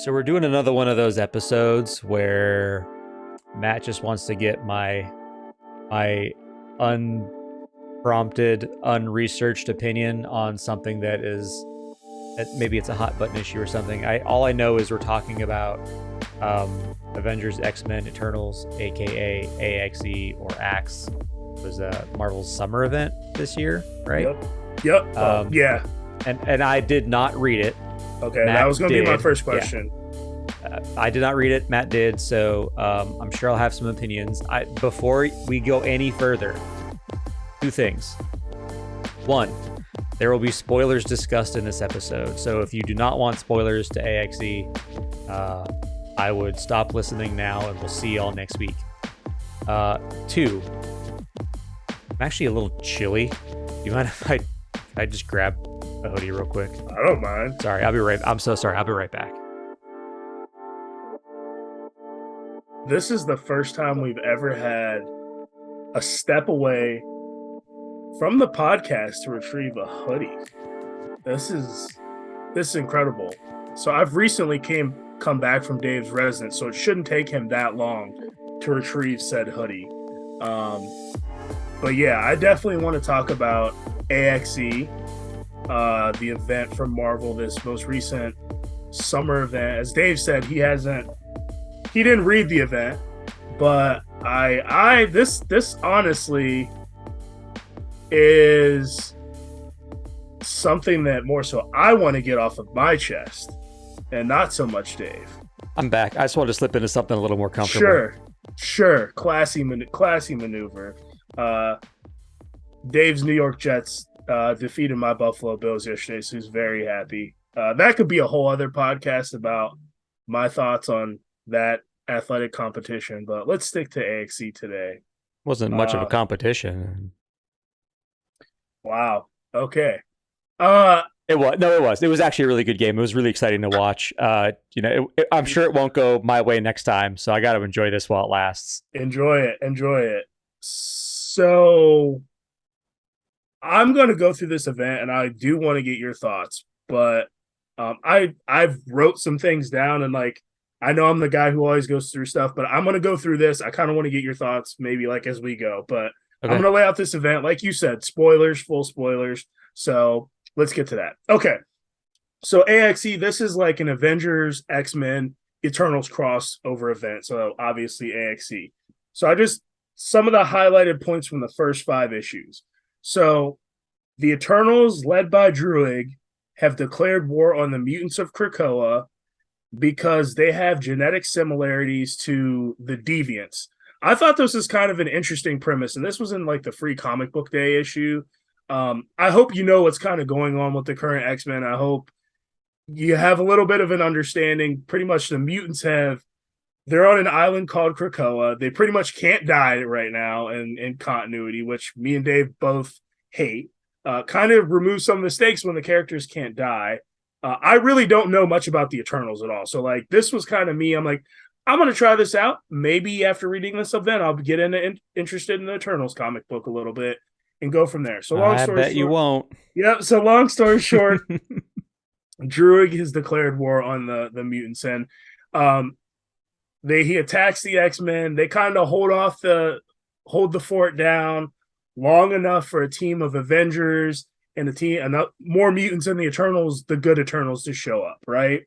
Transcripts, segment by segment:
So we're doing another one of those episodes where Matt just wants to get my unprompted, unresearched opinion on something that maybe it's a hot button issue or something. All I know is we're talking about Avengers, X-Men, Eternals, aka A.X.E or A.X.E. It was Marvel's summer event this year, right? Yep. Yeah. And I did not read it. Okay, that was going to be my first question. Yeah. I did not read it. Matt did, so I'm sure I'll have some opinions. Before we go any further, two things. One, there will be spoilers discussed in this episode, so if you do not want spoilers to A.X.E, I would stop listening now, and we'll see y'all next week. Two, I'm actually a little chilly. Do you mind if I just grab a hoodie real quick? I don't mind. Sorry, I'm so sorry. I'll be right back. This is the first time we've ever had a step away from the podcast to retrieve a hoodie. This is incredible. So I've recently come back from Dave's residence, so it shouldn't take him that long to retrieve said hoodie. But yeah, I definitely want to talk about A.X.E, the event from Marvel, this most recent summer event. As Dave said, he didn't read the event, but this honestly is something that more so I want to get off of my chest, and not so much Dave. I'm back. I just wanted to slip into something a little more comfortable. Sure. Classy maneuver. Dave's New York Jets defeated my Buffalo Bills yesterday, so he's very happy. That could be a whole other podcast about my thoughts on that athletic competition, but let's stick to A.X.E today. Wasn't much of a competition. Wow. Okay. It was. It was actually a really good game. It was really exciting to watch. I'm sure it won't go my way next time, so I got to enjoy this while it lasts. Enjoy it. So I'm going to go through this event, and I do want to get your thoughts, but I've wrote some things down, and I know I'm the guy who always goes through stuff, but I'm going to go through this. I kind of want to get your thoughts maybe as we go, but okay. I'm going to lay out this event. Like you said, spoilers, full spoilers. So let's get to that. Okay. So A.X.E, this is like an Avengers, X-Men, Eternals crossover event. So obviously A.X.E. So some of the highlighted points from the first 5 issues. So the Eternals, led by Druig, have declared war on the mutants of Krakoa because they have genetic similarities to the Deviants. I thought this was kind of an interesting premise, and this was in the free comic book day issue. I hope you know what's kind of going on with the current X-Men. I hope you have a little bit of an understanding. Pretty much the mutants they're on an island called Krakoa. They pretty much can't die right now in continuity, which me and Dave both hate. Kind of remove some of the stakes when the characters can't die. I really don't know much about the Eternals at all. So this was kind of me. I'm I'm going to try this out. Maybe after reading this event, I'll get interested in the Eternals comic book a little bit and go from there. So long story short, you won't. Yep. So long story short, Druig has declared war on the mutants, and he attacks the X-Men. They kind of hold the fort down long enough for a team of Avengers and more mutants in the Eternals, the good Eternals, to show up, right?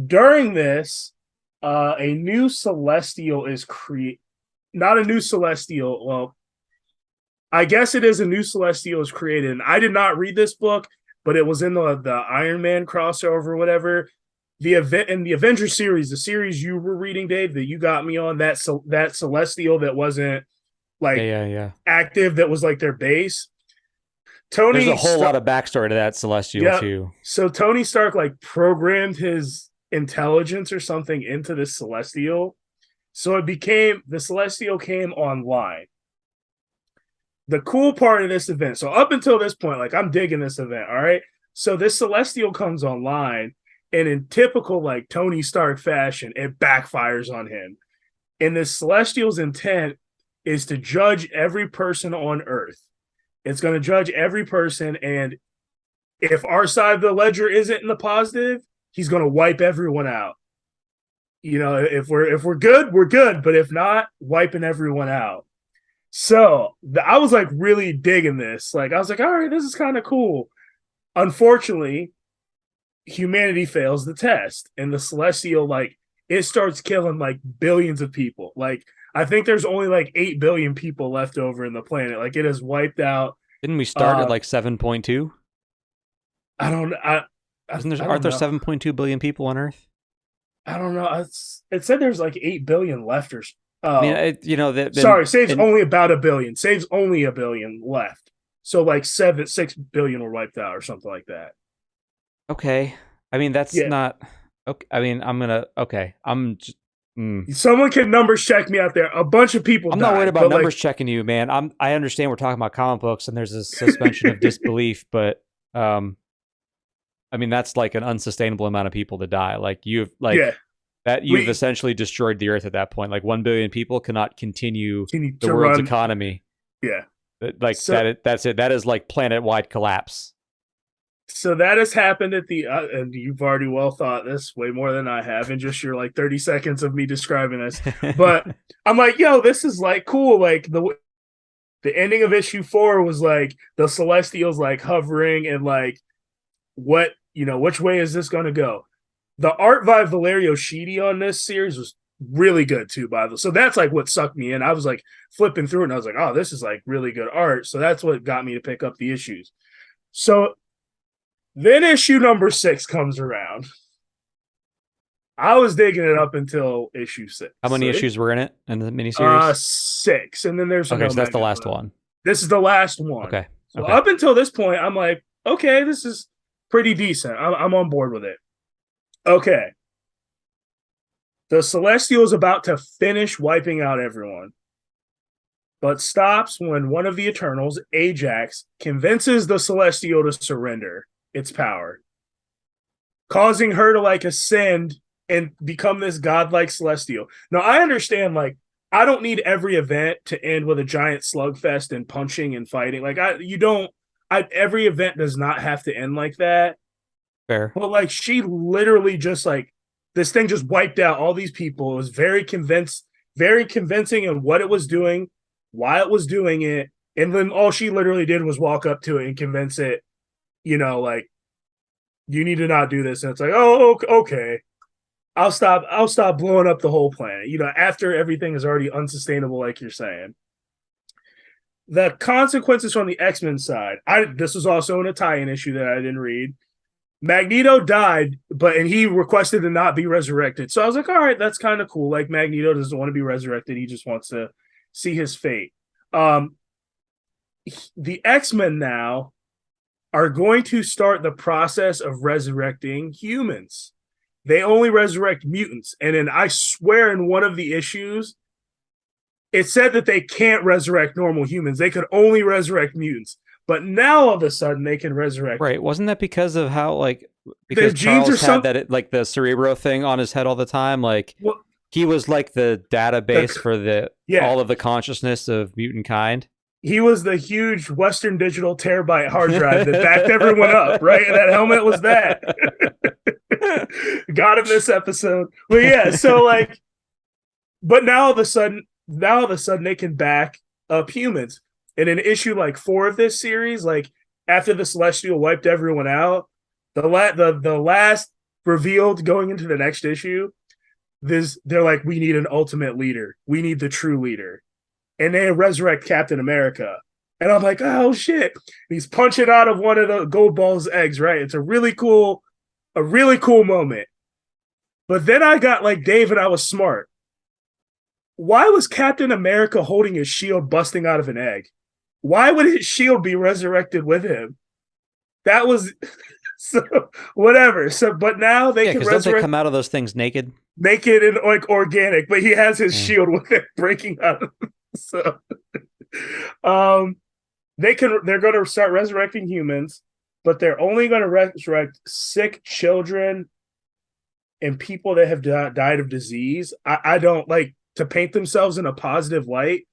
During this, a new Celestial is not a new Celestial. Well, I guess it is a new Celestial is created. And I did not read this book, but it was in the Iron Man crossover or whatever. The event in the Avengers series, the series you were reading, Dave, that you got me on, that Celestial that wasn't active, that was their base. There's a whole lot of backstory to that Celestial too. So Tony Stark programmed his intelligence or something into this Celestial. So the Celestial came online. The cool part of this event, so up until this point, I'm digging this event, all right? So this Celestial comes online, and in typical Tony Stark fashion, it backfires on him. And this Celestial's intent is to judge every person on Earth. It's going to judge every person, and if our side of the ledger isn't in the positive, he's gonna wipe everyone out. If we're good, we're good. But if not, wiping everyone out. So I was like really digging this. Like I was like, all right, this is kind of cool. Unfortunately, humanity fails the test, and the celestial like it starts killing like billions of people. Like I think there's only like 8 billion people left over in the planet. Like it has wiped out. Didn't we start at like 7.2? I don't. Isn't there, I aren't don't there know. 7.2 billion people on Earth? I don't know. It said there's like 8 billion left or. I mean, Oh, then sorry. Saves and only about a billion. Saves only a billion left. So like 6 billion were wiped out or something like that. okay. I mean, that's Yeah. not okay. I mean, okay. Someone can numbers check me out there. A bunch of people I'm not worried died, about but like numbers checking you, man. I understand we're talking about comic books and there's a suspension of disbelief, but um, I mean that's like an unsustainable amount of people to die. Like yeah, you've we essentially destroyed the Earth at that point. Like 1 billion people cannot continue need the to world's run. economy. Yeah. Like So that's it. That is like planet wide collapse. so that has happened at the and you've already well thought this way more than I have in just your like 30 seconds of me describing this. But I'm like, yo, this is like cool. Like the ending of issue 4 was like the Celestials like hovering and like what which way is this gonna go? The art by Valerio Schiti on this series was really good too, by the way. So that's like what sucked me in. I was like flipping through it and I was like, oh, this is like really good art. So that's what got me to pick up the issues. So then issue number 6 comes around. I was digging it up until issue 6. How many So issues were in it in the miniseries? 6, and then there's a Okay, no so that's the mega. last one. This is the last one. Okay. So Okay. up until this point, I'm like, okay, this is pretty decent. I'm on board with it. Okay, the Celestial is about to finish wiping out everyone, but stops when one of the Eternals, Ajax, convinces the Celestial to surrender its power, causing her to like ascend and become this godlike Celestial. Now I understand, like, I don't need every event to end with a giant slugfest and punching and fighting. Like every event does not have to end like that. Fair. But like she literally just like this thing just wiped out all these people. It was very convincing in what it was doing, why it was doing it, and then all she literally did was walk up to it and convince it, like you need to not do this. And it's like, oh, okay. I'll stop blowing up the whole planet. After everything is already unsustainable, like you're saying. The consequences from the X-Men side. This was also in a tie-in issue that I didn't read. Magneto died, and he requested to not be resurrected. So I was like, all right, that's kind of cool. Like Magneto doesn't want to be resurrected; he just wants to see his fate. The X-Men now are going to start the process of resurrecting humans. They only resurrect mutants, and then I swear in one of the issues, it said that they can't resurrect normal humans. They could only resurrect mutants. But now all of a sudden they can resurrect. Right. Wasn't that because of how Their because genes Charles or had something? like the Cerebro thing on his head all the time? Like Well, he was like the database the, for yeah, all of the consciousness of mutant kind. he was the huge Western Digital terabyte hard drive that backed everyone up, right? And that helmet was that. Got him this episode. But yeah, so like, but now all of a sudden they can back up humans. And in issue like 4 of this series, like after the Celestial wiped everyone out, the last revealed going into the next issue, they're like, we need an ultimate leader. We need the true leader. And they resurrect Captain America. And I'm like, oh shit. He's punching out of one of the Gold Ball's eggs, right? It's a really cool moment. But then I got like Dave and I was smart. Why was Captain America holding his shield busting out of an egg? Why would his shield be resurrected with him? That was so whatever. So, but now they Yeah, can because don't they resurrect come out of those things naked? naked and like organic, but he has his Yeah. shield with it breaking out. So, um, they're going to start resurrecting humans, but they're only going to resurrect sick children and people that have died of disease. I don't like to paint themselves in a positive light.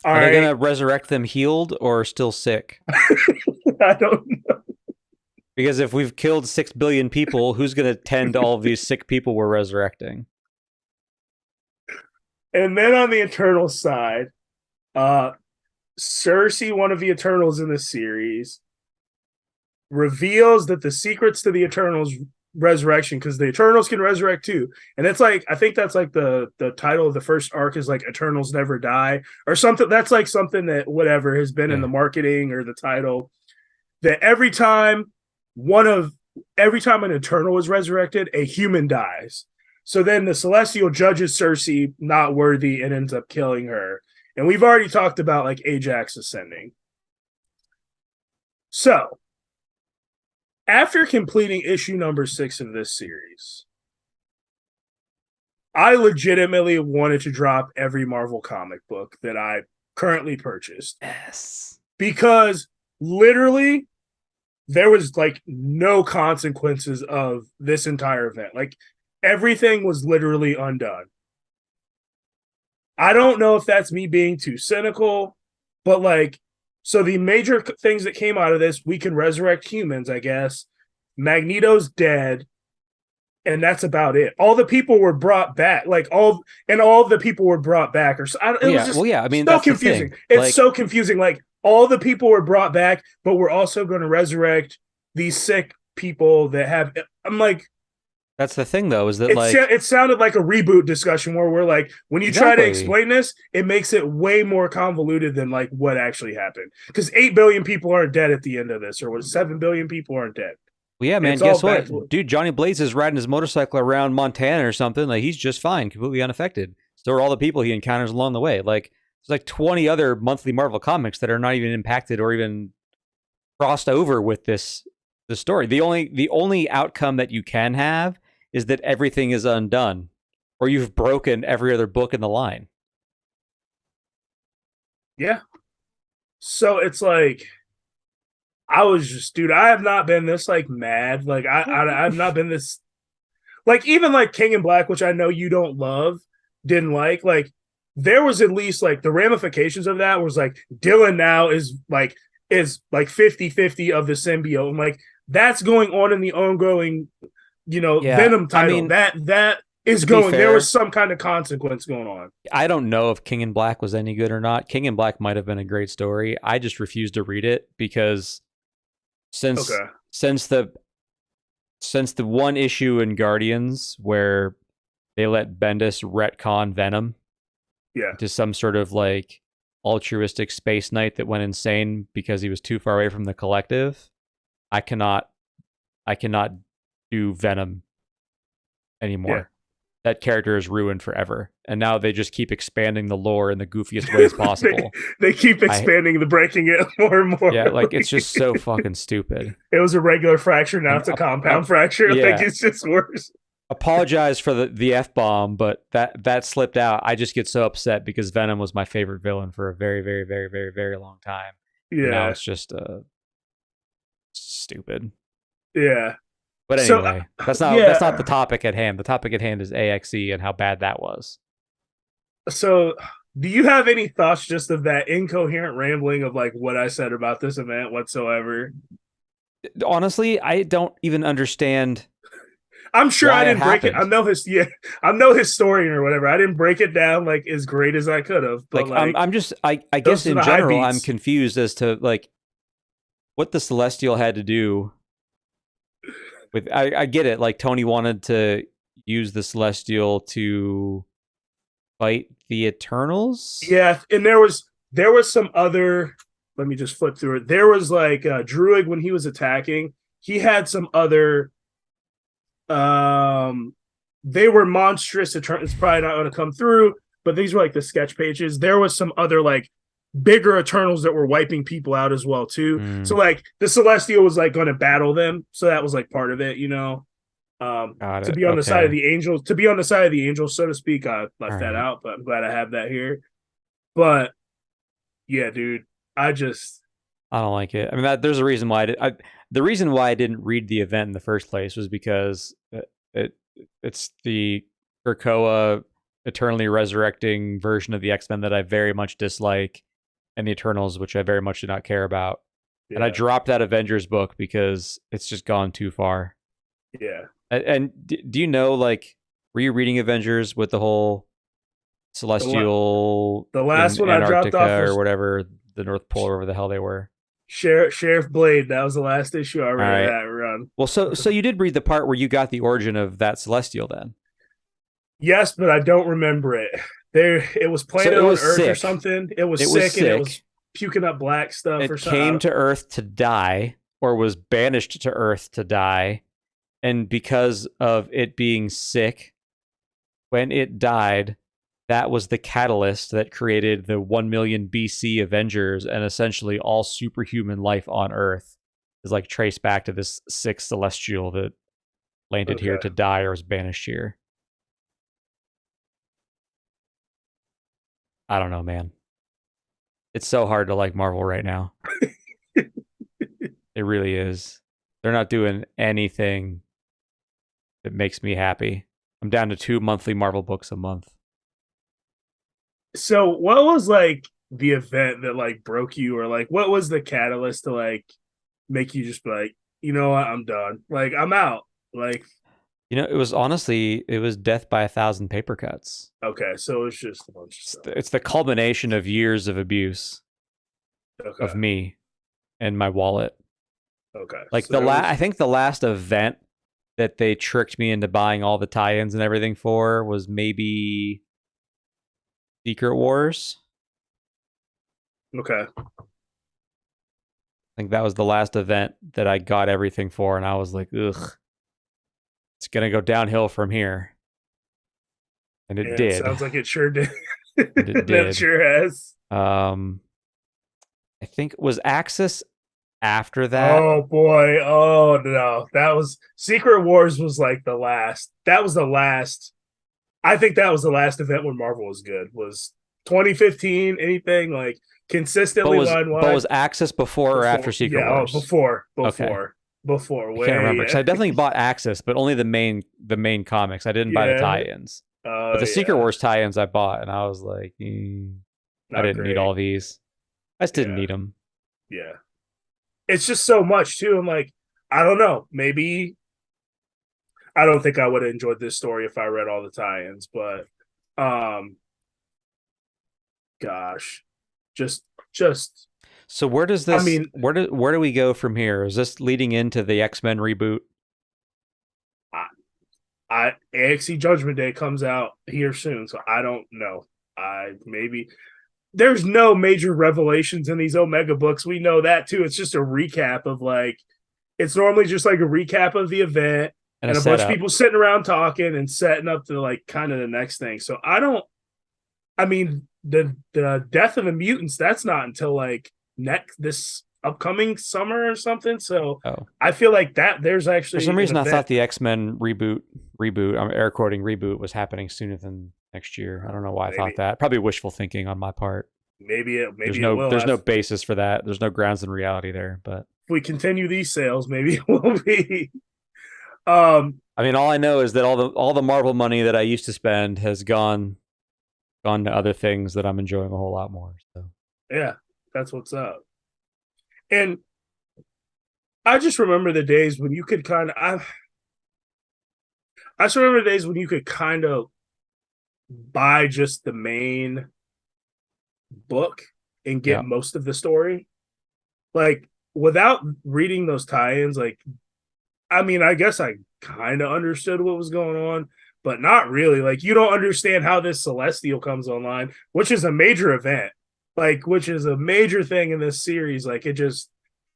All Are they right, gonna resurrect them healed or still sick? I don't. Because if we've killed 6 billion people, who's going to tend to all of these sick people we're resurrecting? And then on the Eternal side, uh, Cersei, one of the Eternals in the series, reveals that the secrets to the Eternals resurrection, because the Eternals can resurrect too. And it's like, I think that's like the title of the first arc is like Eternals Never Die or something. That's like something that whatever has been in Yeah. the marketing or the title. That every time an Eternal is resurrected, a human dies. So then the Celestial judges Cersei not worthy and ends up killing her. And we've already talked about like Ajax ascending. So after completing issue number 6 of this series, I legitimately wanted to drop every Marvel comic book that I currently purchased Yes. because literally there was like no consequences of this entire event. Like everything was literally undone. I don't know if that's me being too cynical, but like, so the major things that came out of this, we can resurrect humans, I guess. Magneto's dead, and that's about it. All the people were brought back, like all the people were brought back, or it was just Well, yeah. I mean, so that's the confusing. thing. It's Like, so confusing. Like all the people were brought back, but we're also going to resurrect these sick people that have. I'm like, that's the thing, though, is that like it sounded like a reboot discussion where we're like, when you try to exactly. explain this, it makes it way more convoluted than like what actually happened. Because 8 billion people aren't dead at the end of this, or what 7 billion people aren't dead. Well, yeah, man. It's all Guess back to what, dude? Johnny Blaze is riding his motorcycle around Montana or something. Like he's just fine, completely unaffected. So are all the people he encounters along the way. Like there's like 20 other monthly Marvel comics that are not even impacted or even crossed over with the story. The only outcome that you can have is that everything is undone, or you've broken every other book in the line. yeah. So it's like I was just, dude. I have not been this like mad. Like I've not been this like even like King in Black, which I know you don't love, didn't like. Like there was at least like the ramifications of that was like Dylan now is like 50-50 of the symbiote. And like that's going on in the ongoing, Yeah, Venom I title. mean, That is to be going. There was fair, some kind of consequence going on. I don't know if King in Black was any good or not. King in Black might have been a great story. I just refused to read it because since Okay. since the since the one issue in Guardians where they let Bendis retcon Venom Yeah. into some sort of like altruistic space knight that went insane because he was too far away from the collective, I cannot I cannot do Venom Yeah. anymore. That character is ruined forever. And now they just keep expanding the lore in the goofiest ways they, possible. they keep I expanding the breaking it more and more. Yeah, like it's just so fucking stupid. It was a regular fracture, now And it's a compound fracture. Like yeah, it's just worse. apologize for the f bomb, but that slipped out. I just get so upset because Venom was my favorite villain for a very very very very very long time, and now Yeah. it's just stupid. Yeah. But So anyway, that's not the yeah. topic at hand. The topic at hand is A.X.E and how bad that was. So do you have any thoughts just of that incoherent rambling of like what I said about this event whatsoever? Honestly, I don't even understand I'm sure I why it didn't break it. happened. I'm no historian or whatever. I didn't break it down like as great as I could have, but Like I'm like I'm just I guess those are in the high general I'm beats. confused as to like what the Celestial had to do with. I get it. Like Tony wanted to use the Celestial to fight the Eternals. Yeah, and there was some other. Let me just flip through it. There was like Druid when he was attacking. He had some other. Um, they were monstrous. It's probably not going to come through, but these were like the sketch pages. There was some other like bigger Eternals that were wiping people out as well too. So Mm, like the Celestial was like going to battle them. So that was like part of it, got to it. be on the side of Okay. the angels, so to speak. I All left that right. out, but I'm glad I have that here. But yeah, dude, I just I don't like it. I mean, there's a reason why the reason why I didn't read the event in the first place was because it it's the Krakoa eternally resurrecting version of the X-Men that I very much dislike, and the Eternals, which I very much do not care about. And I Yeah. dropped that Avengers book because it's just gone too far. Yeah. And do you know, like, were you reading Avengers with the whole The la- Celestial the last in one I dropped Antarctica off or was whatever, the North Pole, or wherever the hell they were? Sheriff Blade. That was the last issue I All read of right. that run. Well, so you did read the part where you got the origin of that Celestial then. Yes, but I don't remember it. There, it was So planted it on was Earth or sick. something. It was It was sick, and it was sick. puking up black stuff or It something. came to Earth to die, or was banished to Earth to die. And because of it being sick, when it died, that was the catalyst that created the 1 million BC Avengers, and essentially all superhuman life on Earth is like traced back to this sick celestial that landed here Okay. to die or was banished here. I don't know, man. It's so hard to like Marvel right now. It really is. They're not doing anything that makes me happy. I'm down to 2 monthly Marvel books a month. So, what was like the event that like broke you, or like what was the catalyst to like make you just be like, you know what, I'm done. Like I'm out. Like It was death by 1,000 paper cuts. okay, so it's just a bunch of It's stuff. it's the culmination of years of abuse Okay. of me and my wallet. Okay. Like So there I was think the last event that they tricked me into buying all the tie-ins and everything for was maybe Secret Wars. okay. I think that was the last event that I got everything for, and I was like, ugh, it's gonna go downhill from here. And it Yeah, it did. sounds like it sure did. And it That did. sure has. Um I think was Axis after that. Oh boy. Oh no. That was Secret Wars was like the last. That was the last. I think that was the last event when Marvel was good. Was 2015 anything like consistently line But wide was Axis before or after before? Secret Yeah, Wars? before, Okay. before. I can't remember Way because I definitely bought Axis, but only the main comics. I didn't buy the yeah. tie-ins. But Oh the Secret yeah. Wars tie-ins I bought, and I was like, I Not didn't need great. all these. I just didn't Yeah. need them. Yeah. It's just so much too. I'm like, I don't know. Maybe I don't think I would have enjoyed this story if I read all the tie-ins, but um gosh. Just So where does I this mean, where do we go from here? Is this leading into the X-Men reboot? A.X.E Judgment Day comes out here soon, so I don't know. I maybe there's no major revelations in these Omega books. We know that too. It's just a recap of like it's normally just like a recap of the event And a and a bunch of setup. people sitting around talking and setting up to like kind of the next thing. So I don't I mean the death of the mutants, that's not until like next this upcoming summer or something. So Oh. I feel like that there's For some actually an reason I event. thought the X-Men I'm air quoting reboot was happening sooner than next year. I don't know why I thought Maybe that. Probably wishful thinking on my part. maybe it will. There's no basis for that. There's no grounds in reality there, but If we continue these sales, maybe it will be. Um, I mean, all I know is that all the Marvel money that I used to spend has gone to other things that I'm enjoying a whole lot more. So yeah, that's what's up. And I just remember the days when you could kind of. I just remember the days when you could kind of buy just the main book and get yeah, most of the story, like without reading those tie-ins. Like, I mean, I guess I kind of understood what was going on, but not really. Like, you don't understand how this Celestial comes online, which is a major event, like, which is a major thing in this series. Like, it just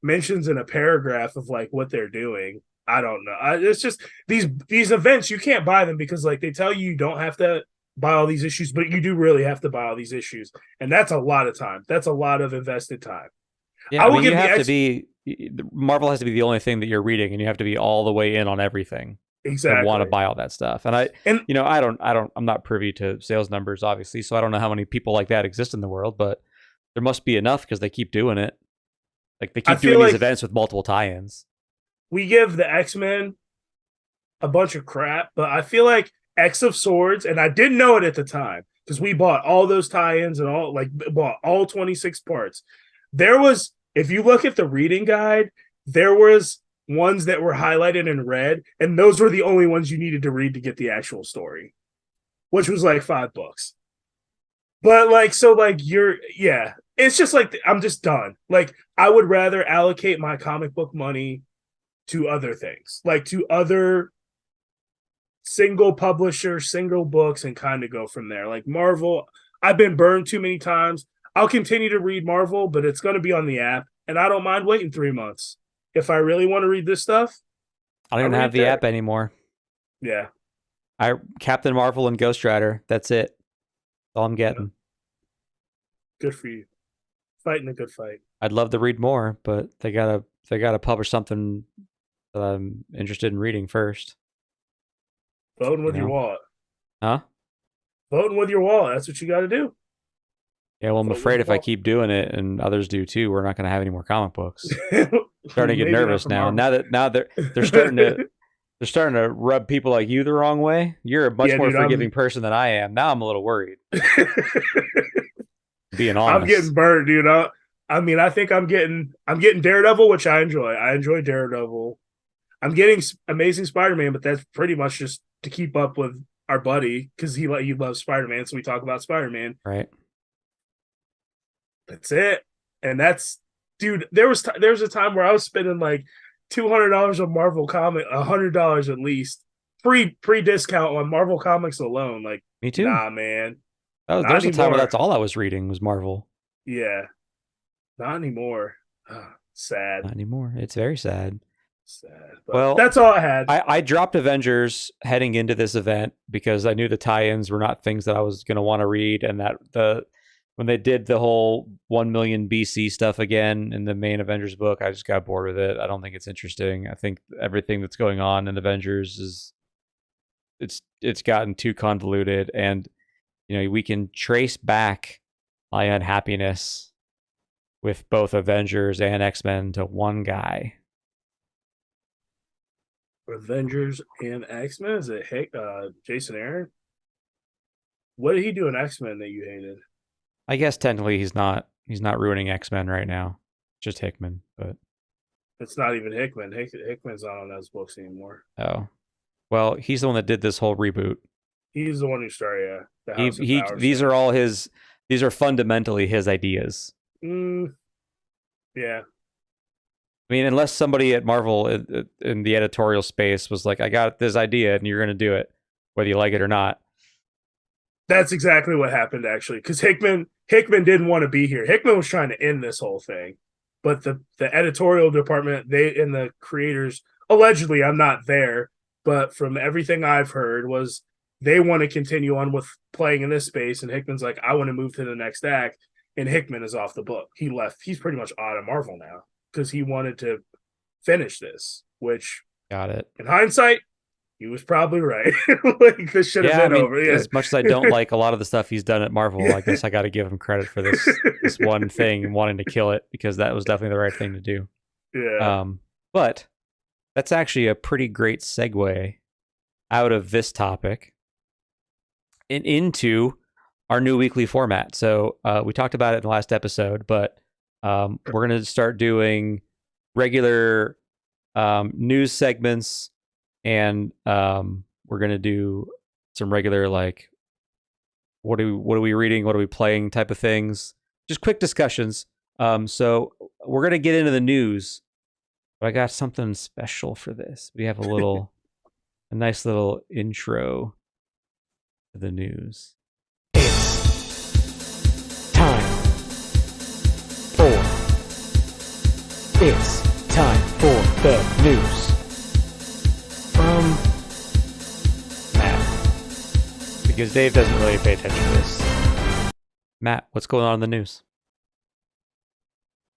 mentions in a paragraph of like what they're doing. I don't know. It's just these events you can't buy them because like they tell you don't have to buy all these issues, but you do really have to buy all these issues, and that's a lot of time. That's a lot of invested time. yeah. I I will mean, you give the have to X be Marvel has to be the only thing that you're reading, and you have to be all the way in on everything to want to exactly, buy all that stuff. And and I'm not privy to sales numbers, obviously, so I don't know how many people like that exist in the world, but there must be enough because they keep doing it. Like they I keep feel doing these like events with multiple tie-ins. we give the X-Men a bunch of crap, but I feel like X of Swords, and I didn't know it at the time because we bought all those tie-ins and all like bought all 26 parts. There was if you look at the reading guide, there was ones that were highlighted in red, and those were the only ones you needed to read to get the actual story, which was like $5. But like, so like you're, yeah, it's just like I'm just done. Like, I would rather allocate my comic book money to other things, like to other single publisher, single books, and kind of go from there. Like Marvel, I've been burned too many times. I'll continue to read Marvel, but it's going to be on the app, and I don't mind waiting 3 months. If I really want to read this stuff, I don't I'll even read have it the there. app anymore. Yeah, I Captain Marvel and Ghost Rider. That's it. That's all I'm yeah, getting. good for you. Fighting a good fight. I'd love to read more, but they gotta publish something that I'm interested in reading first. Voting You with your know? wallet. Huh? Voting with your wallet. That's what you got to do. Yeah. Well, I'm Vote with afraid your if I wallet. keep doing it and others do too, we're not gonna have any more comic books. Starting to get Maybe not nervous for now. Marvel. They're starting to they're starting to rub people like you the wrong way. You're a much Yeah, more dude, forgiving person than I am. Now I'm a little worried. Being I'm getting honest, burned, dude. I mean, I think I'm getting Daredevil, which I enjoy. I enjoy Daredevil. I'm getting Amazing Spider-Man, but that's pretty much just to keep up with our buddy because he loves Spider-Man, so we talk about Spider-Man. right? That's it, and that's dude. There was a time where I was spending like $200 on Marvel comic, $100 at least, pre discount on Marvel comics alone. Like, Me too. nah, man, There not was a time where anymore. that's all I was reading was Marvel. Yeah, not anymore. Sad, Not anymore. It's very sad. sad. But Well, that's all I had. I dropped Avengers heading into this event because I knew the tie-ins were not things that I was going to want to read, and that when they did the whole 1 million BC stuff again in the main Avengers book, I just got bored with it. I don't think it's interesting. I think everything that's going on in Avengers is it's gotten too convoluted, and we can trace back my unhappiness with both Avengers and X-Men to one guy. Avengers and X-Men. Is it Jason Aaron? What did he do in X-Men that you hated? I guess technically he's not ruining X-Men right now. Just Hickman, but It's not even Hickman. Hickman's not on those books anymore. oh. Well, he's the one that did this whole reboot. He's the one who started the He House of he Powers these thing. are all his these are fundamentally his ideas. Mm, yeah, I mean, unless somebody at Marvel in the editorial space was like, "I got this idea and you're going to do it whether you like it or not." that's exactly what happened actually. Because Hickman didn't want to be here. Hickman was trying to end this whole thing, but the editorial department, they and the creators, allegedly, I'm not there, but from everything I've heard, was they want to continue on with playing in this space, and Hickman's like, I want to move to the next act, and Hickman is off the book. He left. He's pretty much out of Marvel now because he wanted to finish this, which Got it. in hindsight, he was probably right. Like, this should have Yeah, I been mean, over. Yeah. as much as I don't like a lot of the stuff he's done at Marvel, I guess I got to give him credit for this one thing and wanting to kill it because that was definitely the right thing to do. Yeah. But that's actually a pretty great segue out of this topic and into our new weekly format. So we talked about it in the last episode, but we're going to start doing regular news segments, and we're going to do some regular like what are we reading, what are we playing type of things, just quick discussions. So we're going to get into the news, but I got something special for this. We have a nice little intro to the news. It's time for the news from Matt, because Dave doesn't really pay attention to this. Matt, what's going on in the news?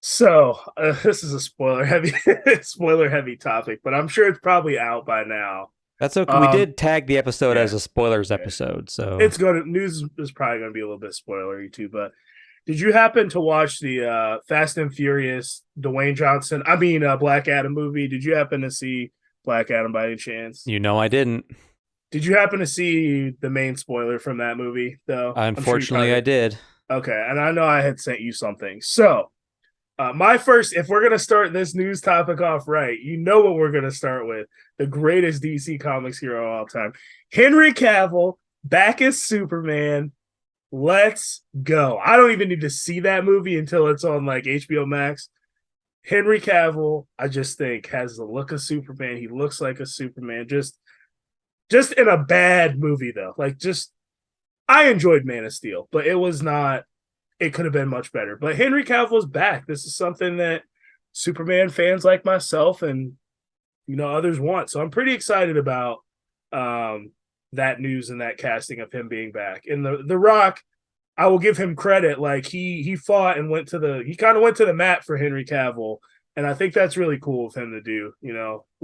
So this is a spoiler heavy topic, but I'm sure it's probably out by now. That's okay. We did tag the episode Yeah, as a spoilers yeah. episode, so It's going to news is probably going to be a little bit spoilery too. But did you happen to watch the Fast and Furious Dwayne Johnson? I mean, Black Adam movie? Did you happen to see Black Adam by any chance? I didn't. Did you happen to see the main spoiler from that movie though? Unfortunately, I did. Okay, and I know I had sent you something. So My first, if we're gonna start this news topic off right, you know what we're gonna start with: the greatest DC Comics hero of all time, Henry Cavill, back as Superman. Let's go! I don't even need to see that movie until it's on like HBO Max. Henry Cavill, I just think has the look of Superman. He looks like a Superman. Just in a bad movie though. Like just, I enjoyed Man of Steel, but it was not. It could have been much better. But Henry Cavill's back. This is something that Superman fans like myself and others want. So I'm pretty excited about that news and that casting of him being back. And the Rock, I will give him credit. Like he fought and he kind of went to the mat for Henry Cavill, and I think that's really cool of him to do.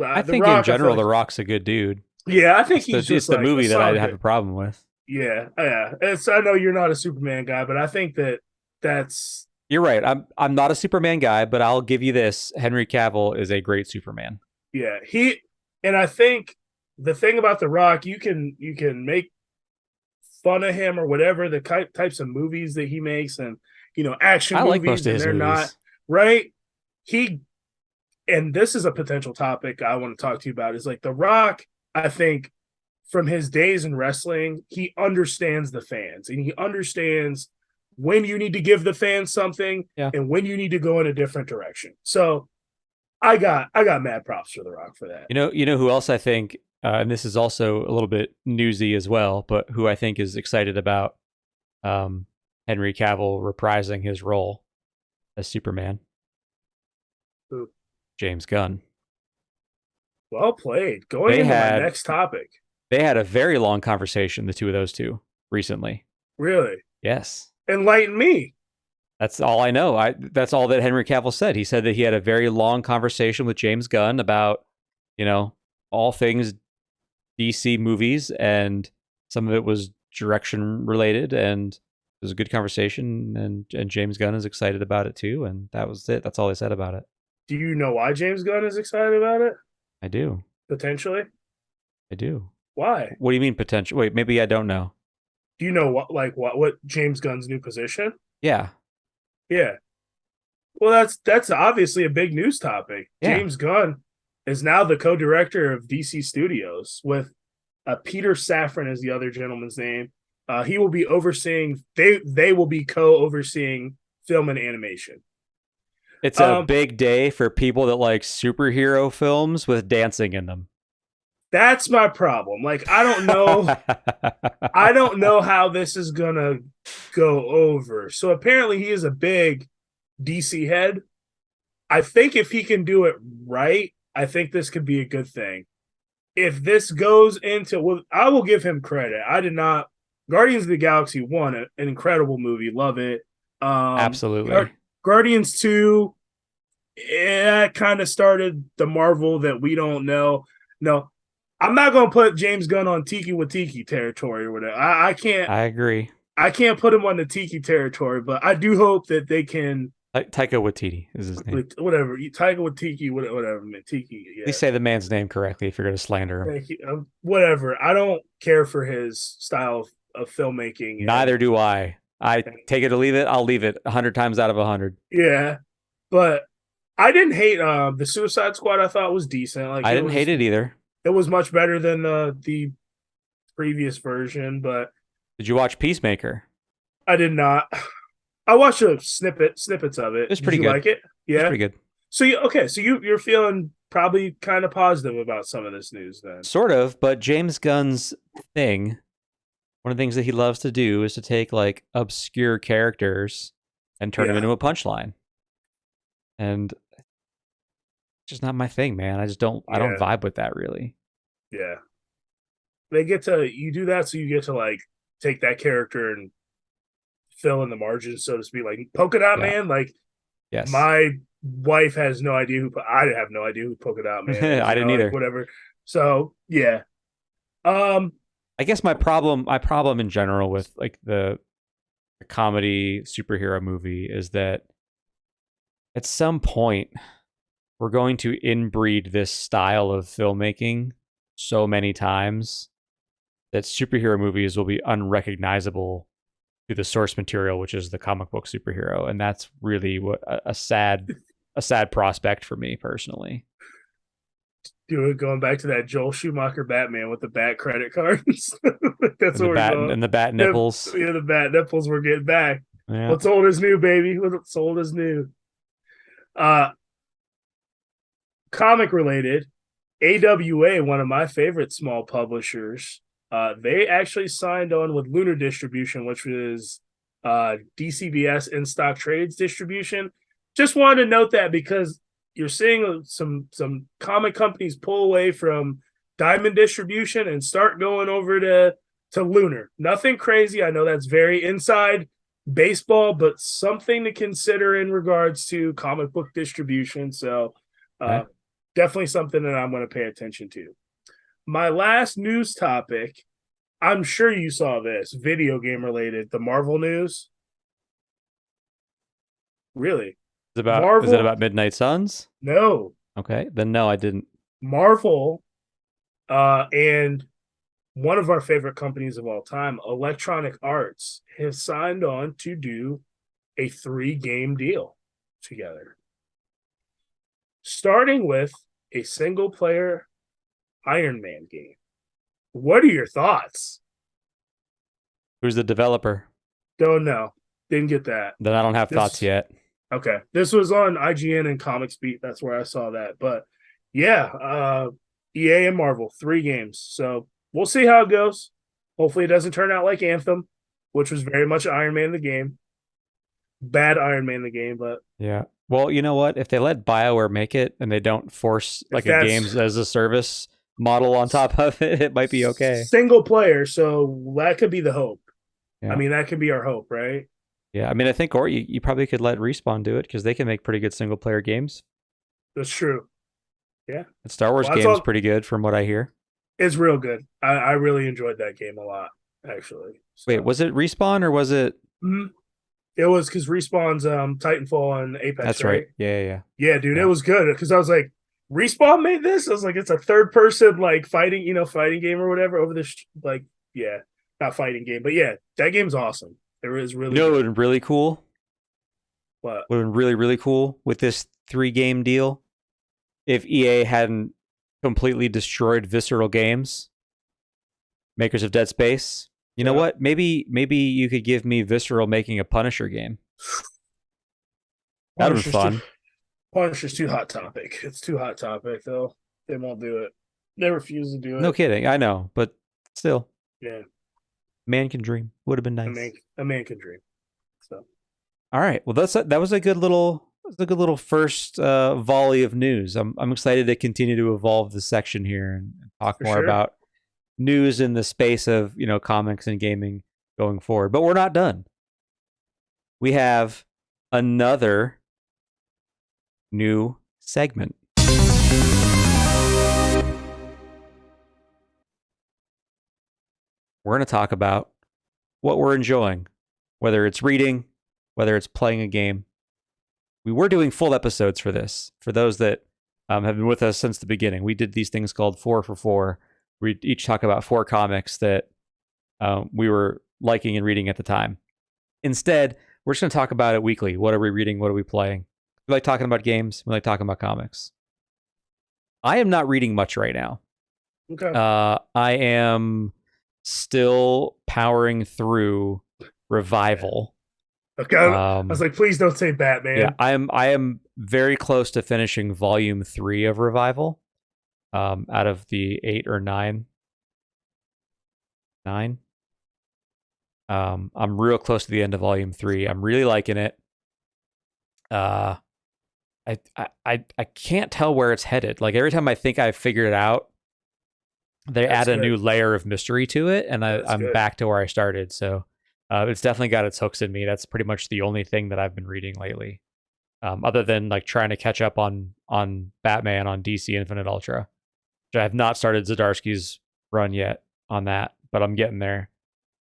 I The think in Rock, general, The Rock's a good dude. yeah, I think It's the he's just it's the like movie a that I solid have a problem with. yeah, yeah. I know you're not a Superman guy, but I think that's You're right. I'm not a Superman guy, but I'll give you this: Henry Cavill is a great Superman. yeah. And I think the thing about The Rock, you can make fun of him or whatever the types of movies that he makes, and action I like most movies, of and his they're not movies. right. He and this is a potential topic I want to talk to you about. Is like The Rock. I think from his days in wrestling, he understands the fans and he understands when you need to give the fans something Yeah. and when you need to go in a different direction. So I got mad props for The Rock for that. You know who else I think, and this is also a little bit newsy as well, but who I think is excited about Henry Cavill reprising his role as Superman? Ooh, James Gunn. well played. Going They into my had next topic. they had a very long conversation, the two of those two, recently. Really? Yes. Enlighten me. That's all I know. That's all that Henry Cavill said. He said that he had a very long conversation with James Gunn about, you know, all things DC movies, and some of it was direction related, and it was a good conversation, and James Gunn is excited about it too, and that was it. That's all they said about it. Do you know why James Gunn is excited about it? I do. Potentially. I do. Why? What do you mean potential? Wait, maybe I don't know. Do you know what James Gunn's new position? Yeah. Yeah. Well, that's obviously a big news topic. Yeah. James Gunn is now the co-director of DC Studios with Peter Safran is the other gentleman's name. He will be overseeing. They will be co-overseeing film and animation. It's a big day for people that like superhero films with dancing in them. That's my problem. Like I don't know. I don't know how this is gonna go over. So apparently he is a big DC head. I think if he can do it right, I think this could be a good thing. If this goes into, well, I will give him credit. I did not. Guardians of the Galaxy 1, an incredible movie. Love it. Absolutely. Guardians 2, it kind of started the Marvel that we don't know. No, I'm not going to put James Gunn on Tiki Watiki territory or whatever. I can't. I agree. I can't put him on the Tiki territory, but I do hope that they can. Taika Waititi is his name. Whatever. Taika Watiki, whatever. Man, Tiki. Yeah. Please say the man's name correctly if you're going to slander him. Whatever. I don't care for his style of filmmaking. Neither do I. I take it or leave it. I'll leave it 100 times out of 100. Yeah, but I didn't hate the Suicide Squad. I thought was decent. Like I didn't hate it either. It was much better than the previous version. But did you watch Peacemaker? I did not. I watched snippets of it. It's pretty Did good. You like it? Yeah, it's pretty good. So you're feeling probably kind of positive about some of this news then. Sort of, but James Gunn's thing, one of the things that he loves to do is to take like obscure characters and turn them into a punchline. And it's just not my thing, man. I don't vibe with that really. Yeah. You do that so you get to like take that character and fill in the margins, so to speak. Like Polka Dot Man, like yes. My wife has no idea I have no idea who Polka Dot Man is. I didn't either. Like, whatever. So yeah. I guess my problem in general with like the comedy superhero movie is that at some point we're going to inbreed this style of filmmaking so many times that superhero movies will be unrecognizable to the source material, which is the comic book superhero, and that's really what a sad prospect for me personally. Dude, going back to that Joel Schumacher Batman with the bat credit cards. That's And what the we're bat going. and the bat Yeah, nipples. yeah, the bat nipples we're getting back. Yeah. What's old is new, baby. What's old is new. Uh, Comic related, AWA, one of my favorite small publishers, they actually signed on with Lunar Distribution, which was DCBS in stock trades distribution. Just wanted to note that because you're seeing some comic companies pull away from Diamond Distribution and start going over to Lunar. Nothing crazy. I know that's very inside baseball, but something to consider in regards to comic book distribution. So Okay. definitely something that I'm going to pay attention to. My last news topic, I'm sure you saw this, video game related, the Marvel news. Really? Is it Marvel? about Midnight Suns? No. Okay. Then no, I didn't. Marvel and one of our favorite companies of all time, Electronic Arts, has signed on to do a 3-game deal together. Starting with a single player Iron Man game. What are your thoughts? Who's the developer? Don't know. Didn't get that. Then I don't have thoughts This yet. okay. This was on IGN and Comics Beat. That's where I saw that. But yeah, EA and Marvel, 3 games. So we'll see how it goes. Hopefully it doesn't turn out like Anthem, which was very much Iron Man the game. Bad Iron Man the game, but Yeah. Well, you know what? If they let BioWare make it and they don't force if like a that's games as a service model on top of it, it might be okay. single player, so that could be the hope. Yeah. I mean, that could be our hope, right? Yeah. I mean, I think, or you probably could let Respawn do it because they can make pretty good single player games. That's true. Yeah. And Star Wars Well, that's game is all. pretty good from what I hear. It's real good. I really enjoyed that game a lot, actually. Wait, So was it Respawn or was it? mhm. It was because Respawn's Titanfall and Apex, That's right. right? Yeah. Yeah, dude, it Yeah. was good because I was like, Respawn made this. I was like, it's a third person like fighting, fighting game or whatever over this. Like, yeah, not fighting game, but yeah, that game's awesome. It was You really know what would good. have been really cool? But Would have been really, really cool with this 3-game deal if EA hadn't completely destroyed Visceral Games, makers of Dead Space. You know yeah, what? Maybe you could give me Visceral making a Punisher game. That'd have been Punisher's too fun. Punisher's too hot topic. It's too hot topic though. They won't do it. They refuse to do No it. kidding. I know, but still, Yeah, man can dream. Would have been nice. a man can dream. So All right. Well, that was a good little first volley of news. I'm excited to continue to evolve the section here and talk for more sure. about news in the space of comics and gaming going forward. But we're not done. We have another new segment. We're going to talk about what we're enjoying, whether it's reading, whether it's playing a game. We were doing full episodes for this. For those that have been with us since the beginning, we did these things called 4 for 4. We each talk about 4 comics that we were liking and reading at the time. Instead, we're just going to talk about it weekly. What are we reading? What are we playing? We like talking about games. We like talking about comics. I am not reading much right now. Okay. I am still powering through Revival. Okay. I was like, please don't say Batman. Yeah, I am very close to finishing volume 3 of Revival. Out of the 8 or 9. I'm real close to the end of volume 3. I'm really liking it. I can't tell where it's headed. Like every time I think I've figured it out, they That's add a good. new layer of mystery to it, and I'm good. back to where I started. So it's definitely got its hooks in me. That's pretty much the only thing that I've been reading lately, other than like trying to catch up on Batman on DC Infinite Ultra, which I have not started Zdarsky's run yet on that, but I'm getting there.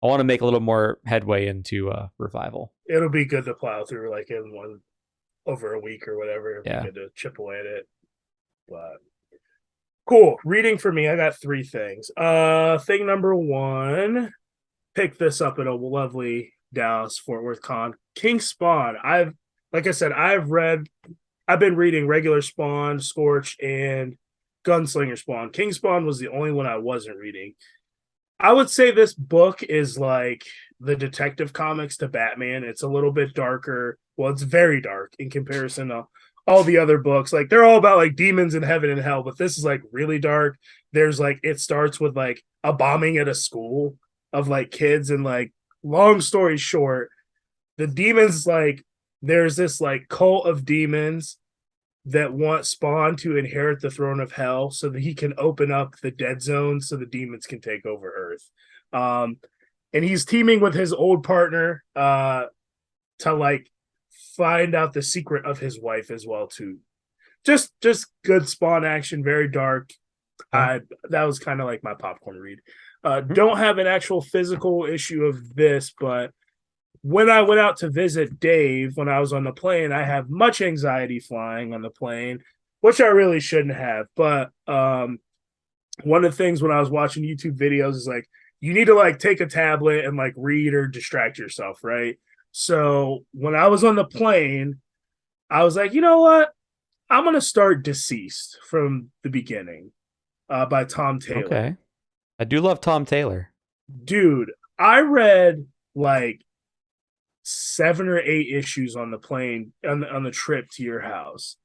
I want to make a little more headway into Revival. It'll be good to plow through like in one over a week or whatever. It'll Yeah. be good to chip away at it. But cool. Reading for me, I got 3 things. Thing number 1, pick this up at a lovely Dallas Fort Worth Con. King Spawn. Like I said, I've been reading regular Spawn, Scorch, and Gunslinger Spawn. King Spawn was the only one I wasn't reading. I would say this book is like the Detective Comics to Batman. It's a little bit darker. Well, it's very dark in comparison to all the other books. Like they're all about like demons in heaven and hell, but this is like really dark. There's like it starts with like a bombing at a school of like kids, and like long story short, the demons like there's this like cult of demons that want Spawn to inherit the throne of hell so that he can open up the dead zone so the demons can take over Earth. Um, and he's teaming with his old partner to like find out the secret of his wife as well too. Just good Spawn action, very dark. I That was kind of like my popcorn read. Don't have an actual physical issue of this, but when I went out to visit Dave when I was on the plane, I have much anxiety flying on the plane, which I really shouldn't have. But one of the things when I was watching YouTube videos is like you need to like take a tablet and like read or distract yourself, right? So when I was on the plane, I was like, you know what? I'm gonna start Deceased from the beginning by Tom Taylor. Okay. I do love Tom Taylor. Dude, I read like 7 or 8 issues on the plane on the trip to your house.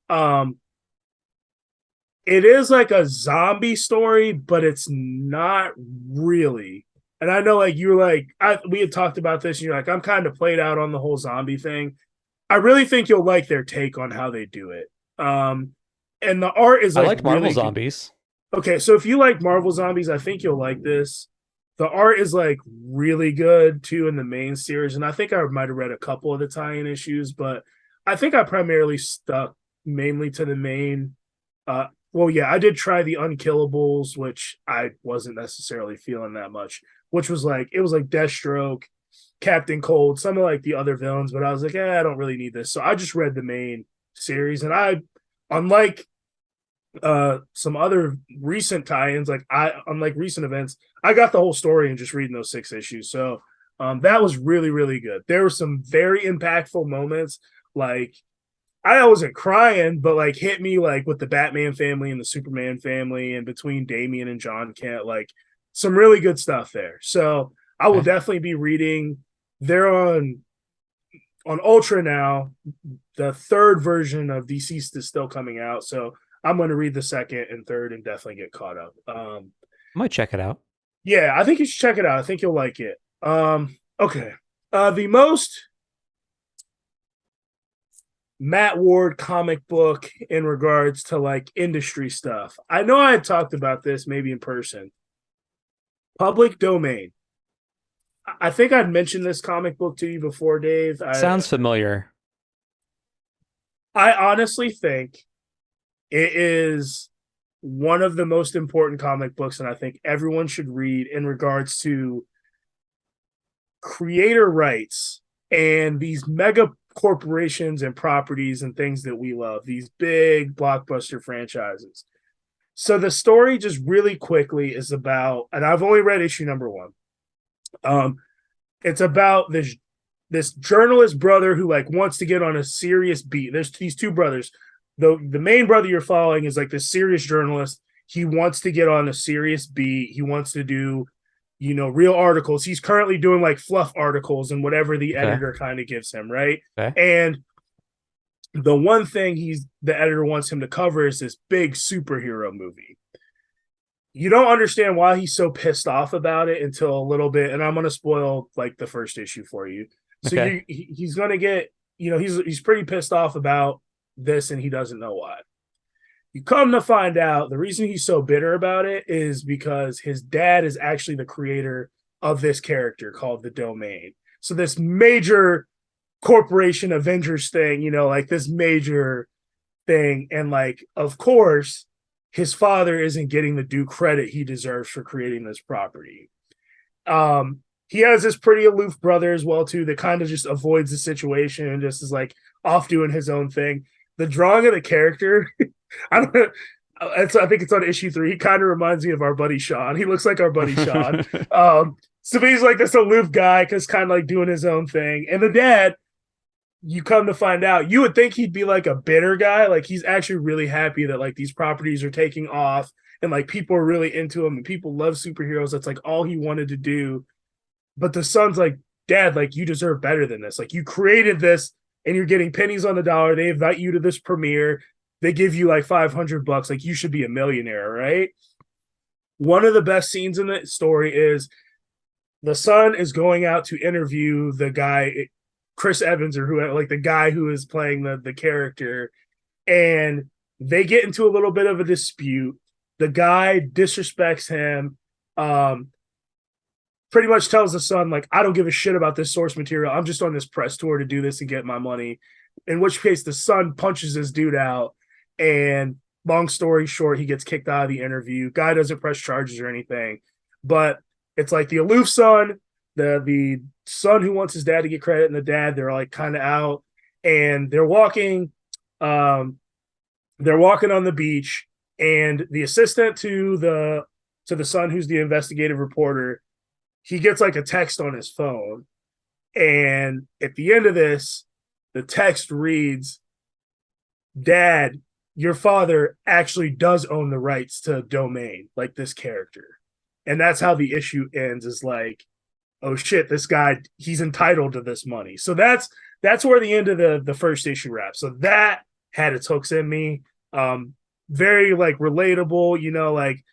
Um, it is like a zombie story, but it's not really. And I know, like you were like, we had talked about this, and you're like, I'm kind of played out on the whole zombie thing. I really think you'll like their take on how they do it. And the art is I like liked Marvel really Zombies. okay, so if you like Marvel Zombies, I think you'll like this. The art is like really good too in the main series, and I think I might have read a couple of the tie-in issues, but I think I primarily stuck mainly to the main. Well, yeah, I did try the Unkillables, which I wasn't necessarily feeling that much. Which was like it was like Deathstroke, Captain Cold, some of like the other villains, but I was like, I don't really need this, so I just read the main series, and unlike some other recent tie-ins like I unlike recent events, I got the whole story and just reading those 6 issues. So that was really really good. There were some very impactful moments, like I wasn't crying, but like hit me like with the Batman family and the Superman family and between Damian and John Kent, like some really good stuff there. So I will Okay. definitely be reading. They're on Ultra now. The third version of Deceased is still coming out, so I'm going to read the second and third and definitely get caught up. I might check it out. Yeah, I think you should check it out. I think you'll like it. Okay. The most Matt Ward comic book in regards to like industry stuff. I know I had talked about this maybe in person. Public Domain. I think I'd mentioned this comic book to you before, Dave. Sounds familiar. I honestly think it is one of the most important comic books, and I think everyone should read in regards to creator rights and these mega corporations and properties and things that we love, these big blockbuster franchises. So the story just really quickly is about, and I've only read issue number 1. It's about this journalist brother who like wants to get on a serious beat. There's these two brothers. The main brother you're following is like this serious journalist. He wants to get on a serious beat. He wants to do, real articles. He's currently doing like fluff articles and whatever the Okay. editor kind of gives him, right? Okay. And the one thing the editor wants him to cover is this big superhero movie. You don't understand why he's so pissed off about it until a little bit, and I'm going to spoil like the first issue for you. So Okay. he's going to get, he's pretty pissed off about this, and he doesn't know why. You come to find out the reason he's so bitter about it is because his dad is actually the creator of this character called the Domain. So this major corporation Avengers thing, like this major thing, and like of course his father isn't getting the due credit he deserves for creating this property. He has this pretty aloof brother as well too that kind of just avoids the situation and just is like off doing his own thing. The drawing of the character, I don't know. I think it's on issue 3. He kind of reminds me of our buddy Sean. He looks like our buddy Sean. So he's like this aloof guy, cause kind of like doing his own thing. And the dad, you come to find out, you would think he'd be like a bitter guy. Like he's actually really happy that like these properties are taking off and like people are really into him and people love superheroes. That's like all he wanted to do. But the son's like, Dad, like you deserve better than this. Like you created this and you're getting pennies on the dollar. They invite you to this premiere. They give you like $500. Like you should be a millionaire, right? One of the best scenes in the story is the son is going out to interview the guy, Chris Evans, or who, like the guy who is playing the character, and they get into a little bit of a dispute. The guy disrespects him. Pretty much tells the son, like, I don't give a shit about this source material. I'm just on this press tour to do this and get my money. In which case, the son punches this dude out. And long story short, he gets kicked out of the interview. Guy doesn't press charges or anything. But it's like the aloof son, the son who wants his dad to get credit, and the dad, they're like kind of out. And they're walking on the beach. And the assistant to the son, who's the investigative reporter, he gets like a text on his phone. And at the end of this, the text reads, Dad, your father actually does own the rights to domain, like this character. And that's how the issue ends, is like, oh shit, this guy, he's entitled to this money. So that's where the end of the first issue wraps. So that had its hooks in me. Very like relatable, like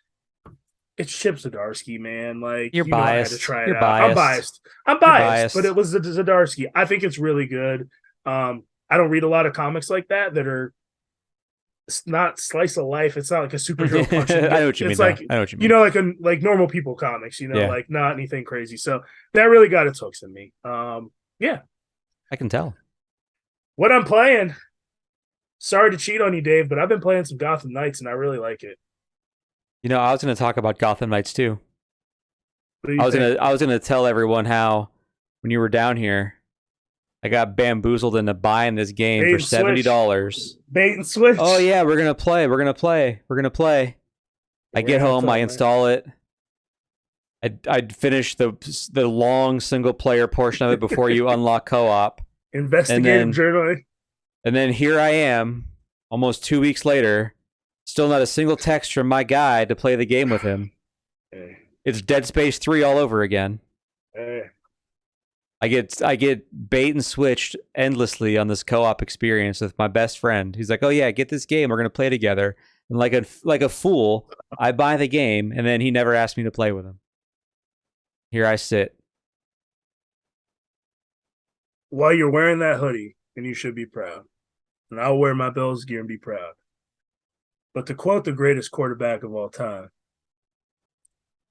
it's Chip Zdarsky, man. Like You're I had to biased. try it You're out. biased. I'm You're biased, biased. but it was Zdarsky. I think it's really good. I don't read a lot of comics like that are, it's not slice of life. It's not like a superhero punch. I know what you mean. It's like, I know what you mean. like normal people comics. Yeah. Like not anything crazy. So that really got its hooks in me. Yeah. I can tell. What I'm playing. Sorry to cheat on you, Dave, but I've been playing some Gotham Knights and I really like it. I was going to talk about Gotham Knights too. I was gonna tell everyone how when you were down here, I got bamboozled into buying this game for $70. Bait and switch. Oh yeah, we're gonna play. I get home, I install it. I'd finish the long single player portion of it before you unlock co-op. Investigative journaling. And then here I am, almost 2 weeks later, still not a single text from my guy to play the game with him. Hey. It's Dead Space 3 all over again. Hey. I get bait and switched endlessly on this co-op experience with my best friend. He's like, "Oh yeah, get this game. We're gonna play together." And like a fool, I buy the game, and then he never asked me to play with him. Here I sit. Well, you're wearing that hoodie, and you should be proud. And I'll wear my Bills gear and be proud. But to quote the greatest quarterback of all time,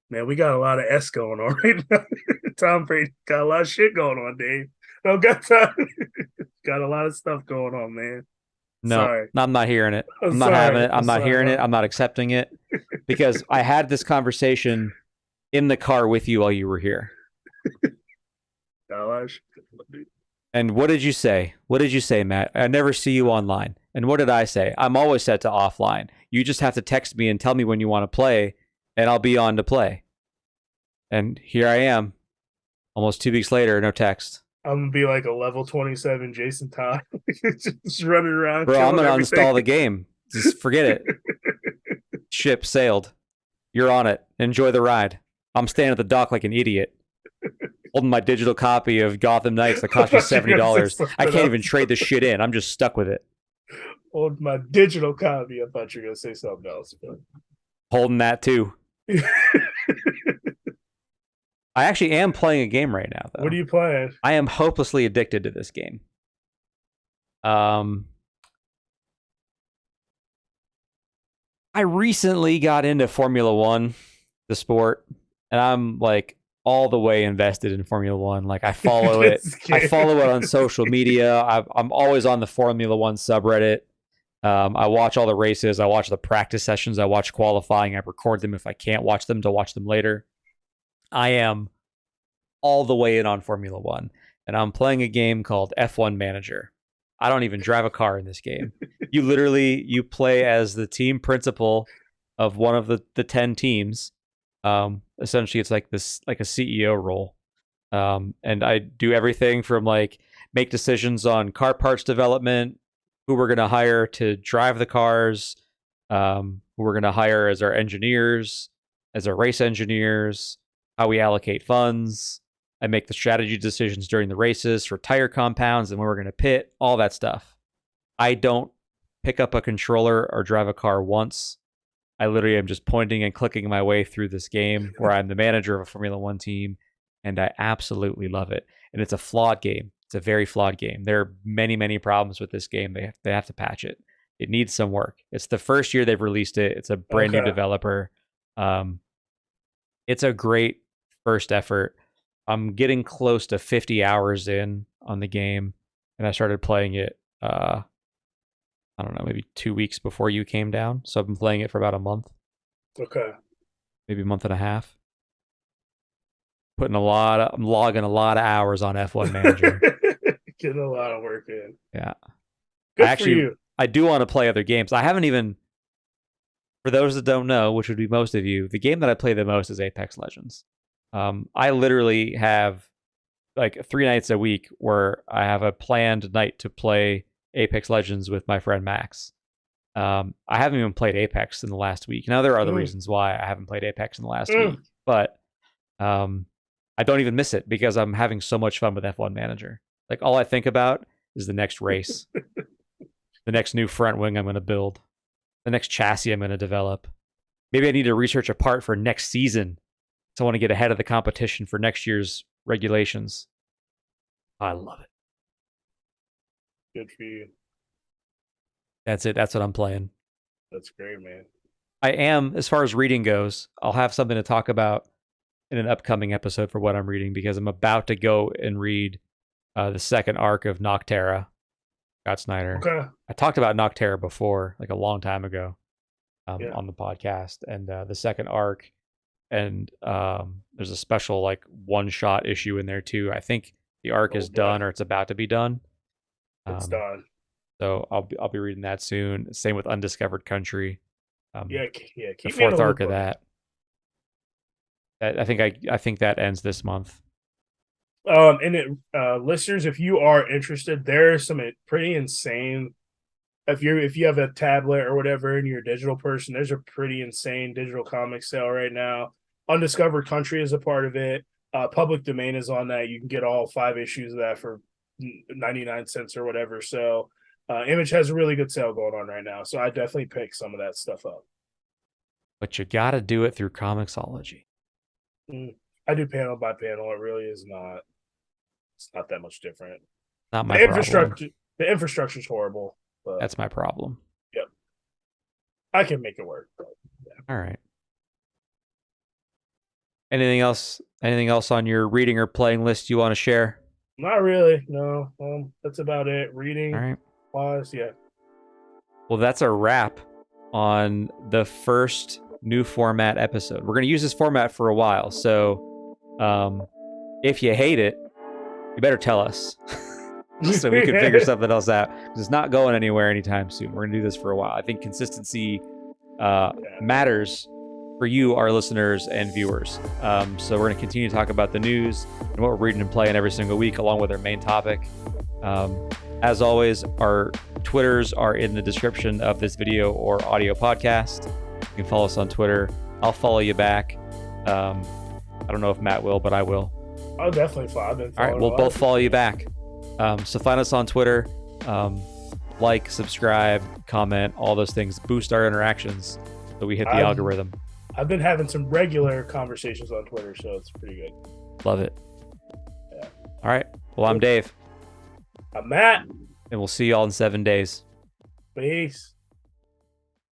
man, we got a lot of S going on right now. Tom Brady got a lot of shit going on, Dave. Don't got time. Got a lot of stuff going on, man. No, Sorry. I'm not hearing it. I'm not having it. I'm not hearing it. I'm not accepting it. Because I had this conversation in the car with you while you were here. And what did you say? What did you say, Matt? I never see you online. And what did I say? I'm always set to offline. You just have to text me and tell me when you want to play, and I'll be on to play. And here I am, almost 2 weeks later, no text. I'm going to be like a level 27 Jason Todd. Just running around. Bro, I'm going to uninstall the game. Just forget it. Ship sailed. You're on it. Enjoy the ride. I'm staying at the dock like an idiot. Holding my digital copy of Gotham Knights that cost me $70. I can't even trade this shit in. I'm just stuck with it. Holding my digital copy. I thought you were going to say something else. But... Holding that too. I actually am playing a game right now, though. What are you playing? I am hopelessly addicted to this game. I recently got into Formula One, the sport, and I'm like all the way invested in Formula One. Like I follow it. I follow it on social media. I'm always on the Formula One subreddit. I watch all the races. I watch the practice sessions. I watch qualifying. I record them if I can't watch them to watch them later. I am all the way in on Formula One, and I'm playing a game called F1 Manager. I don't even drive a car in this game. You play as the team principal of one of the 10 teams. Essentially, it's like this, like a CEO role. And I do everything from like make decisions on car parts development, who we're going to hire to drive the cars, who we're going to hire as our engineers, as our race engineers, how we allocate funds. I make the strategy decisions during the races for tire compounds and when we're going to pit, all that stuff. I don't pick up a controller or drive a car once. I literally am just pointing and clicking my way through this game where I'm the manager of a Formula One team, and I absolutely love it. And it's a flawed game. It's a very flawed game. There are many, many problems with this game. They have to patch it. It needs some work. It's the first year they've released it. It's a brand new developer. It's a great first effort. I'm getting close to 50 hours in on the game, and I started playing it I don't know, maybe 2 weeks before you came down. So I've been playing it for about a month. Okay. Maybe a month and a half. I'm logging a lot of hours on F1 Manager. Getting a lot of work in. Yeah. Good for you. I do want to play other games. I haven't even, for those that don't know, which would be most of you, the game that I play the most is Apex Legends. I literally have like 3 nights a week where I have a planned night to play Apex Legends with my friend Max. I haven't even played Apex in the last week. Now there are other reasons why I haven't played Apex in the last week, but I don't even miss it because I'm having so much fun with F1 Manager. Like all I think about is the next race, the next new front wing I'm going to build, the next chassis I'm going to develop. Maybe I need to research a part for next season, so I want to get ahead of the competition for next year's regulations. I love it. Good for you. That's it. That's what I'm playing. That's great, man. I am, as far as reading goes, I'll have something to talk about in an upcoming episode for what I'm reading because I'm about to go and read the second arc of Nocterra, Scott Snyder. Okay. I talked about Nocterra before, like a long time ago, on the podcast, and the second arc, and there's a special like one-shot issue in there too. I think the arc is done or it's about to be done. It's done. So I'll be reading that soon. Same with Undiscovered Country. Keep the fourth arc of that. I think that ends this month. Listeners, if you are interested, there's some pretty insane. If you have a tablet or whatever and you're a digital person, there's a pretty insane digital comic sale right now. Undiscovered Country is a part of it. Public Domain is on that. You can get all 5 issues of that for 99 cents or whatever. So Image has a really good sale going on right now. So I definitely pick some of that stuff up. But you got to do it through Comixology. I do panel by panel. It really is not. It's not that much different. Not my problem. The infrastructure is horrible. But that's my problem. Yep. I can make it work. But, yeah. All right. Anything else? Anything else on your reading or playing list you want to share? Not really. No. That's about it. Reading. All right. Wise, yeah. Well, that's a wrap on the first new format episode. We're going to use this format for a while. So if you hate it, you better tell us so we can figure something else out. It's not going anywhere anytime soon. We're going to do this for a while. I think consistency matters for you, our listeners and viewers. So we're going to continue to talk about the news and what we're reading and playing every single week, along with our main topic. As always, our Twitters are in the description of this video or audio podcast. You can follow us on Twitter. I'll follow you back. I don't know if Matt will, but I will. I'll definitely follow. All right, we'll both follow you back. So find us on Twitter. Like, subscribe, comment, all those things. Boost our interactions so we hit the algorithm. I've been having some regular conversations on Twitter, so it's pretty good. Love it. Yeah. All right. Well, I'm Dave. I'm Matt. And we'll see y'all in 7 days. Peace.